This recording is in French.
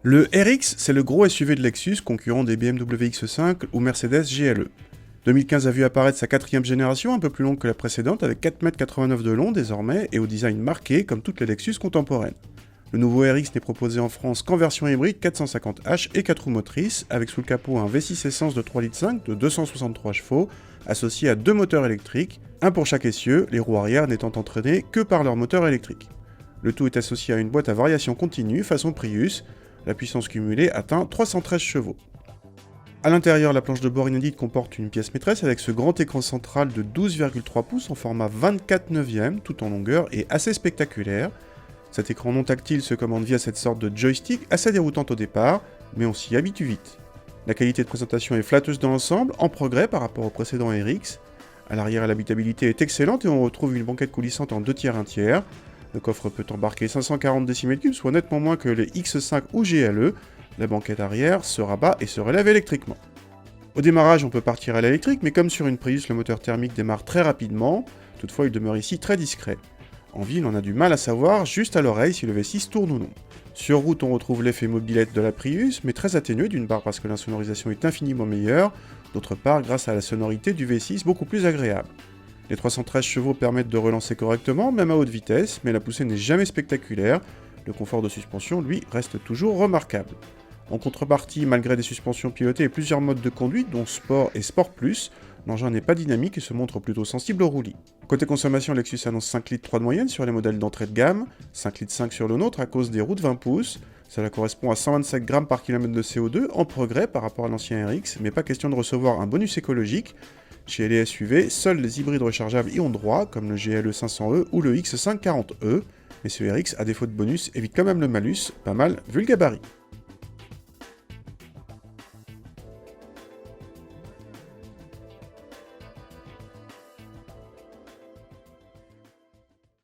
Le RX, c'est le gros SUV de Lexus, concurrent des BMW X5 ou Mercedes GLE. 2015 a vu apparaître sa quatrième génération, un peu plus longue que la précédente, avec 4,89 m de long désormais, et au design marqué, comme toutes les Lexus contemporaines. Le nouveau RX n'est proposé en France qu'en version hybride 450h et 4 roues motrices, avec sous le capot un V6 essence de 3,5 litres de 263 chevaux, associé à deux moteurs électriques, un pour chaque essieu, les roues arrière n'étant entraînées que par leur moteur électrique. Le tout est associé à une boîte à variation continue façon Prius. La puissance cumulée atteint 313 chevaux. A l'intérieur, la planche de bord inédite comporte une pièce maîtresse avec ce grand écran central de 12,3 pouces en format 24/9, tout en longueur et assez spectaculaire. Cet écran non tactile se commande via cette sorte de joystick assez déroutante au départ, mais on s'y habitue vite. La qualité de présentation est flatteuse dans l'ensemble, en progrès par rapport au précédent RX. À l'arrière, l'habitabilité est excellente et on retrouve une banquette coulissante en 2 tiers 1 tiers. Le coffre peut embarquer 540 décimètres cubes, soit nettement moins que les X5 ou GLE. La banquette arrière se rabat et se relève électriquement. Au démarrage, on peut partir à l'électrique, mais comme sur une Prius, le moteur thermique démarre très rapidement. Toutefois, il demeure ici très discret. En ville, on a du mal à savoir, juste à l'oreille, si le V6 tourne ou non. Sur route, on retrouve l'effet mobilette de la Prius, mais très atténué, d'une part parce que l'insonorisation est infiniment meilleure, d'autre part grâce à la sonorité du V6 beaucoup plus agréable. Les 313 chevaux permettent de relancer correctement, même à haute vitesse, mais la poussée n'est jamais spectaculaire. Le confort de suspension, lui, reste toujours remarquable. En contrepartie, malgré des suspensions pilotées et plusieurs modes de conduite, dont Sport et Sport Plus, l'engin n'est pas dynamique et se montre plutôt sensible au roulis. Côté consommation, Lexus annonce 5,3 litres de moyenne sur les modèles d'entrée de gamme, 5,5 litres sur le nôtre à cause des roues de 20 pouces. Cela correspond à 127 grammes par kilomètre de CO2, en progrès par rapport à l'ancien RX, mais pas question de recevoir un bonus écologique. Chez les SUV, seuls les hybrides rechargeables y ont droit, comme le GLE 500e ou le X5 40e, mais ce RX, à défaut de bonus, évite quand même le malus, pas mal vu le gabarit.